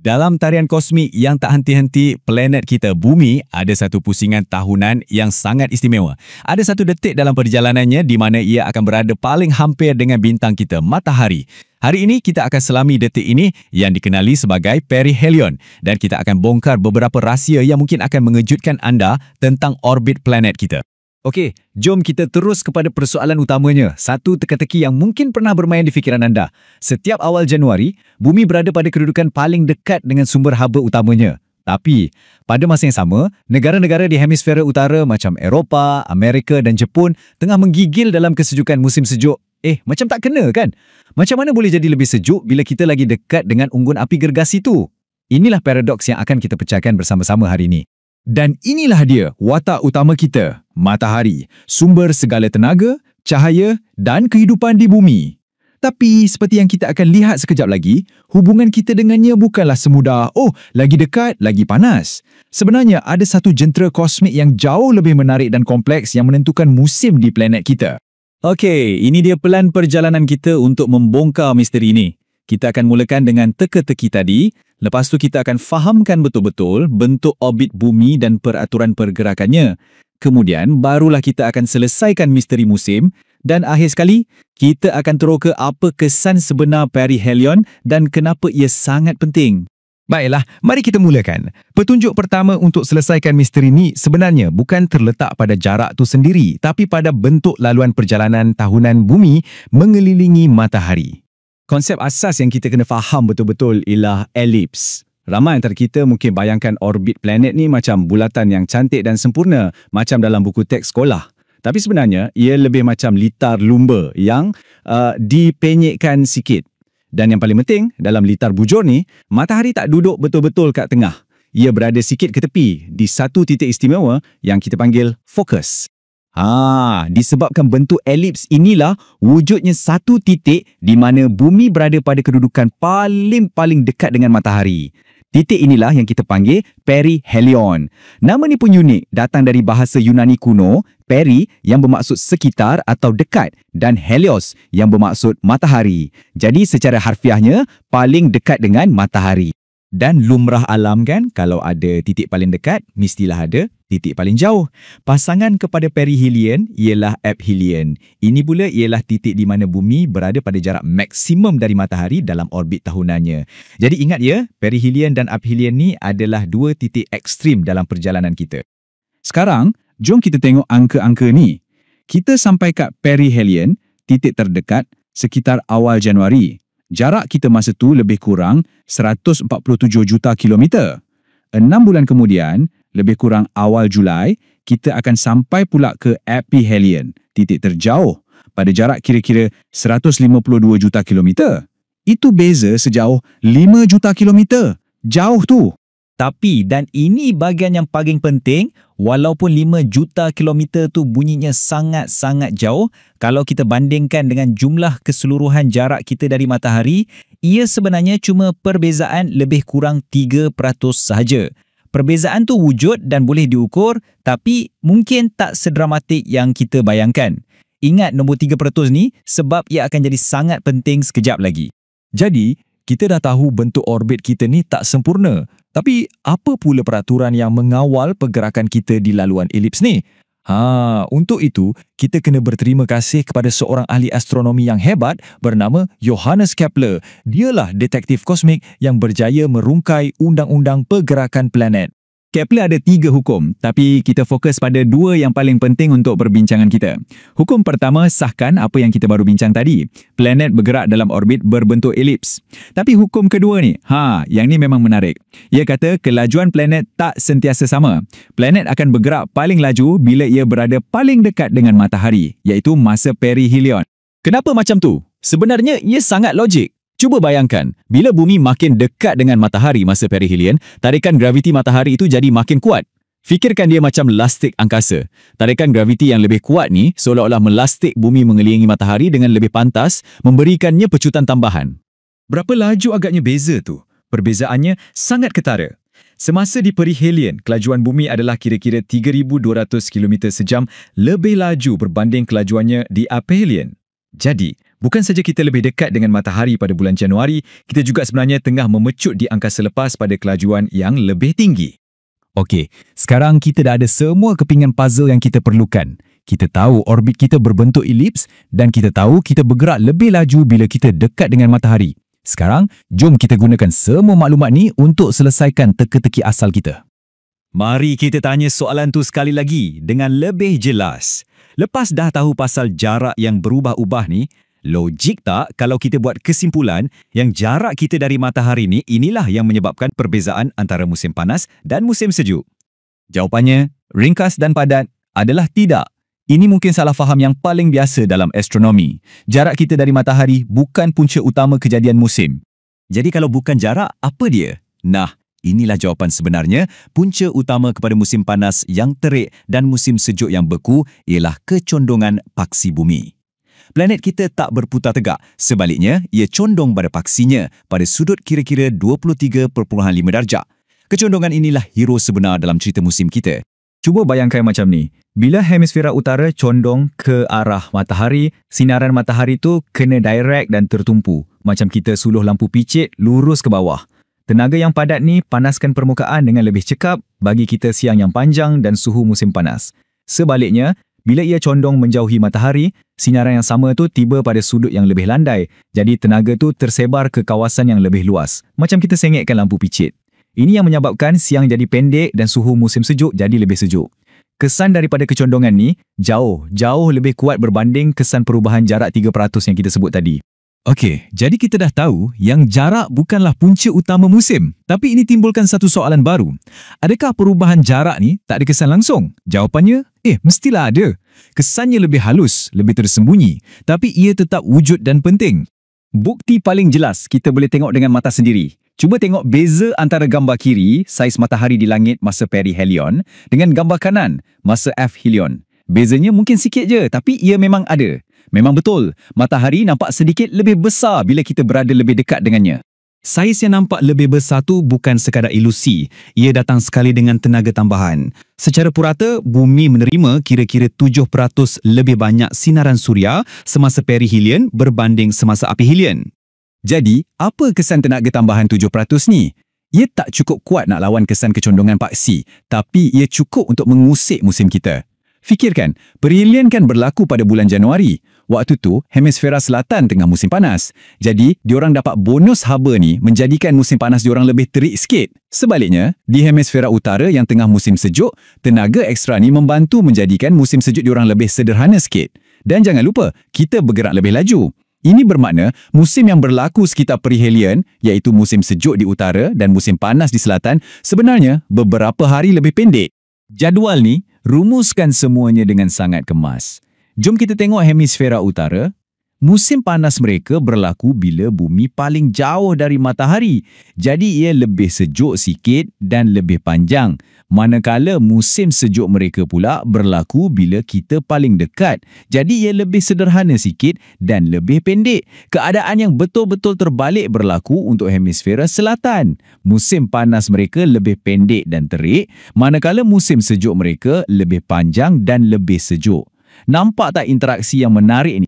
Dalam tarian kosmik yang tak henti-henti, planet kita Bumi ada satu pusingan tahunan yang sangat istimewa. Ada satu detik dalam perjalanannya di mana ia akan berada paling hampir dengan bintang kita, Matahari. Hari ini kita akan selami detik ini yang dikenali sebagai perihelion dan kita akan bongkar beberapa rahsia yang mungkin akan mengejutkan anda tentang orbit planet kita. Okey, jom kita terus kepada persoalan utamanya. Satu teka-teki yang mungkin pernah bermain di fikiran anda. Setiap awal Januari, Bumi berada pada kedudukan paling dekat dengan sumber haba utamanya. Tapi, pada masa yang sama, negara-negara di hemisfera utara macam Eropah, Amerika dan Jepun tengah menggigil dalam kesejukan musim sejuk. Macam tak kena kan? Macam mana boleh jadi lebih sejuk bila kita lagi dekat dengan unggun api gergasi tu? Inilah paradoks yang akan kita pecahkan bersama-sama hari ini. Dan inilah dia watak utama kita, Matahari, sumber segala tenaga, cahaya dan kehidupan di bumi. Tapi seperti yang kita akan lihat sekejap lagi, hubungan kita dengannya bukanlah semudah, lagi dekat, lagi panas. Sebenarnya ada satu jentera kosmik yang jauh lebih menarik dan kompleks yang menentukan musim di planet kita. Okey, ini dia pelan perjalanan kita untuk membongkar misteri ini. Kita akan mulakan dengan teka-teki tadi, lepas tu kita akan fahamkan betul-betul bentuk orbit bumi dan peraturan pergerakannya. Kemudian, barulah kita akan selesaikan misteri musim dan akhir sekali, kita akan teroka apa kesan sebenar perihelion dan kenapa ia sangat penting. Baiklah, mari kita mulakan. Petunjuk pertama untuk selesaikan misteri ni sebenarnya bukan terletak pada jarak tu sendiri, tapi pada bentuk laluan perjalanan tahunan bumi mengelilingi matahari. Konsep asas yang kita kena faham betul-betul ialah elips. Ramai antara kita mungkin bayangkan orbit planet ni macam bulatan yang cantik dan sempurna, macam dalam buku teks sekolah. Tapi sebenarnya, ia lebih macam litar lumba yang dipenyekkan sikit. Dan yang paling penting, dalam litar bujur ni, matahari tak duduk betul-betul kat tengah. Ia berada sikit ke tepi, di satu titik istimewa yang kita panggil fokus. Disebabkan bentuk elips inilah wujudnya satu titik di mana bumi berada pada kedudukan paling dekat dengan matahari. Titik inilah yang kita panggil perihelion. Nama ni pun unik, datang dari bahasa Yunani kuno, peri yang bermaksud sekitar atau dekat dan helios yang bermaksud matahari. Jadi secara harfiahnya paling dekat dengan matahari. Dan lumrah alam kan, kalau ada titik paling dekat, mestilah ada titik paling jauh. Pasangan kepada perihelion ialah aphelion. Ini pula ialah titik di mana bumi berada pada jarak maksimum dari matahari dalam orbit tahunannya. Jadi ingat ya, perihelion dan aphelion ni adalah dua titik ekstrim dalam perjalanan kita. Sekarang, jom kita tengok angka-angka ni. Kita sampai kat perihelion, titik terdekat, sekitar awal Januari. Jarak kita masa tu lebih kurang 147 juta kilometer. 6 bulan kemudian, lebih kurang awal Julai, kita akan sampai pula ke aphelion, titik terjauh, pada jarak kira-kira 152 juta kilometer. Itu beza sejauh 5 juta kilometer. Jauh tu. Tapi, dan ini bahagian yang paling penting, walaupun 5 juta kilometer tu bunyinya sangat-sangat jauh, kalau kita bandingkan dengan jumlah keseluruhan jarak kita dari matahari, ia sebenarnya cuma perbezaan lebih kurang 3% sahaja. Perbezaan tu wujud dan boleh diukur, tapi mungkin tak sedramatik yang kita bayangkan. Ingat nombor 3% ni sebab ia akan jadi sangat penting sekejap lagi. Jadi, kita dah tahu bentuk orbit kita ni tak sempurna. Tapi apa pula peraturan yang mengawal pergerakan kita di laluan elips ni? Untuk itu, kita kena berterima kasih kepada seorang ahli astronomi yang hebat bernama Johannes Kepler. Dialah detektif kosmik yang berjaya merungkai undang-undang pergerakan planet. Kepler ada 3 hukum, tapi kita fokus pada 2 yang paling penting untuk perbincangan kita. Hukum pertama sahkan apa yang kita baru bincang tadi. Planet bergerak dalam orbit berbentuk elips. Tapi hukum kedua ni, yang ni memang menarik. Ia kata kelajuan planet tak sentiasa sama. Planet akan bergerak paling laju bila ia berada paling dekat dengan matahari, iaitu masa perihelion. Kenapa macam tu? Sebenarnya ia sangat logik. Cuba bayangkan, bila bumi makin dekat dengan matahari masa perihelion, tarikan graviti matahari itu jadi makin kuat. Fikirkan dia macam lastik angkasa. Tarikan graviti yang lebih kuat ni seolah-olah melastik bumi mengelilingi matahari dengan lebih pantas, memberikannya pecutan tambahan. Berapa laju agaknya beza tu? Perbezaannya sangat ketara. Semasa di perihelion, kelajuan bumi adalah kira-kira 3,200 km sejam lebih laju berbanding kelajuannya di aphelion. Jadi, Bukan saja kita lebih dekat dengan matahari pada bulan Januari, kita juga sebenarnya tengah memecut di angkasa lepas pada kelajuan yang lebih tinggi. Okey, sekarang kita dah ada semua kepingan puzzle yang kita perlukan. Kita tahu orbit kita berbentuk elips dan kita tahu kita bergerak lebih laju bila kita dekat dengan matahari. Sekarang, jom kita gunakan semua maklumat ni untuk selesaikan teka-teki asal kita. Mari kita tanya soalan tu sekali lagi dengan lebih jelas. Lepas dah tahu pasal jarak yang berubah-ubah ni, logik tak kalau kita buat kesimpulan yang jarak kita dari matahari ni inilah yang menyebabkan perbezaan antara musim panas dan musim sejuk? Jawapannya, ringkas dan padat adalah tidak. Ini mungkin salah faham yang paling biasa dalam astronomi. Jarak kita dari matahari bukan punca utama kejadian musim. Jadi kalau bukan jarak, apa dia? Nah, inilah jawapan sebenarnya. Punca utama kepada musim panas yang terik dan musim sejuk yang beku ialah kecondongan paksi bumi. Planet kita tak berputar tegak. Sebaliknya, ia condong pada paksinya pada sudut kira-kira 23.5 darjah. Kecondongan inilah hero sebenar dalam cerita musim kita. Cuba bayangkan macam ni. Bila hemisfera utara condong ke arah matahari, sinaran matahari tu kena direct dan tertumpu. Macam kita suluh lampu picit lurus ke bawah. Tenaga yang padat ni panaskan permukaan dengan lebih cekap bagi kita siang yang panjang dan suhu musim panas. Sebaliknya, bila ia condong menjauhi matahari, sinaran yang sama tu tiba pada sudut yang lebih landai. Jadi tenaga tu tersebar ke kawasan yang lebih luas. Macam kita sengitkan lampu picit. Ini yang menyebabkan siang jadi pendek dan suhu musim sejuk jadi lebih sejuk. Kesan daripada kecondongan ni jauh lebih kuat berbanding kesan perubahan jarak 3% yang kita sebut tadi. Okey, jadi kita dah tahu yang jarak bukanlah punca utama musim. Tapi ini timbulkan satu soalan baru. Adakah perubahan jarak ni tak ada kesan langsung? Jawapannya, mestilah ada. Kesannya lebih halus, lebih tersembunyi. Tapi ia tetap wujud dan penting. Bukti paling jelas kita boleh tengok dengan mata sendiri. Cuba tengok beza antara gambar kiri, saiz matahari di langit masa perihelion, dengan gambar kanan, masa aphelion. Bezanya mungkin sikit je, tapi ia memang ada. Memang betul, matahari nampak sedikit lebih besar bila kita berada lebih dekat dengannya. Saiz yang nampak lebih besar tu bukan sekadar ilusi. Ia datang sekali dengan tenaga tambahan. Secara purata, bumi menerima kira-kira 7% lebih banyak sinaran suria semasa perihelion berbanding semasa aphelion. Jadi, apa kesan tenaga tambahan 7% ni? Ia tak cukup kuat nak lawan kesan kecondongan paksi, tapi ia cukup untuk mengusik musim kita. Fikirkan, perihelion kan berlaku pada bulan Januari. Waktu tu, hemisfera selatan tengah musim panas. Jadi, diorang dapat bonus haba ni menjadikan musim panas diorang lebih terik sikit. Sebaliknya, di hemisfera utara yang tengah musim sejuk, tenaga ekstra ni membantu menjadikan musim sejuk diorang lebih sederhana sikit. Dan jangan lupa, kita bergerak lebih laju. Ini bermakna musim yang berlaku sekitar perihelion, iaitu musim sejuk di utara dan musim panas di selatan, sebenarnya beberapa hari lebih pendek. Jadual ni rumuskan semuanya dengan sangat kemas. Jom kita tengok hemisfera utara. Musim panas mereka berlaku bila bumi paling jauh dari matahari. Jadi ia lebih sejuk sikit dan lebih panjang. Manakala musim sejuk mereka pula berlaku bila kita paling dekat. Jadi ia lebih sederhana sikit dan lebih pendek. Keadaan yang betul-betul terbalik berlaku untuk hemisfera selatan. Musim panas mereka lebih pendek dan terik, manakala musim sejuk mereka lebih panjang dan lebih sejuk. Nampak tak interaksi yang menarik ni?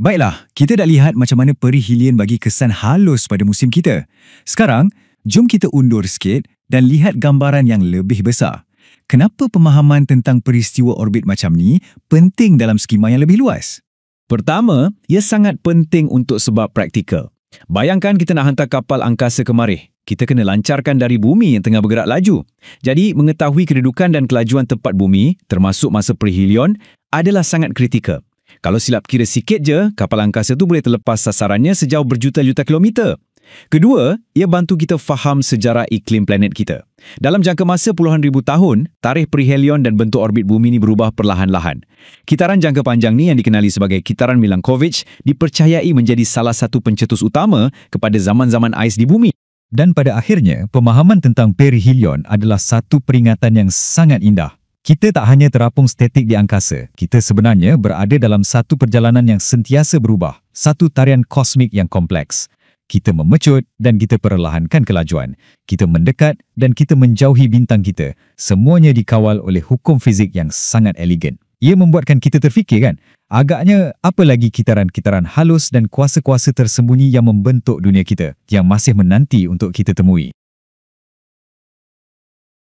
Baiklah, kita dah lihat macam mana perihelion bagi kesan halus pada musim kita. Sekarang, jom kita undur sikit dan lihat gambaran yang lebih besar. Kenapa pemahaman tentang peristiwa orbit macam ni penting dalam skema yang lebih luas? Pertama, ia sangat penting untuk sebab praktikal. Bayangkan kita nak hantar kapal angkasa ke Marikh. Kita kena lancarkan dari bumi yang tengah bergerak laju. Jadi, mengetahui kedudukan dan kelajuan tempat bumi, termasuk masa perihelion, adalah sangat kritikal. Kalau silap kira sikit je, kapal angkasa tu boleh terlepas sasarannya sejauh berjuta-juta kilometer. Kedua, ia bantu kita faham sejarah iklim planet kita. Dalam jangka masa puluhan ribu tahun, tarikh perihelion dan bentuk orbit bumi ni berubah perlahan-lahan. Kitaran jangka panjang ni yang dikenali sebagai kitaran Milankovitch dipercayai menjadi salah satu pencetus utama kepada zaman-zaman ais di bumi. Dan pada akhirnya, pemahaman tentang perihelion adalah satu peringatan yang sangat indah. Kita tak hanya terapung statik di angkasa, kita sebenarnya berada dalam satu perjalanan yang sentiasa berubah, satu tarian kosmik yang kompleks. Kita memecut dan kita perlahankan kelajuan. Kita mendekat dan kita menjauhi bintang kita. Semuanya dikawal oleh hukum fizik yang sangat elegan. Ia membuatkan kita terfikir kan, Agaknya, apa lagi kitaran-kitaran halus dan kuasa-kuasa tersembunyi yang membentuk dunia kita yang masih menanti untuk kita temui?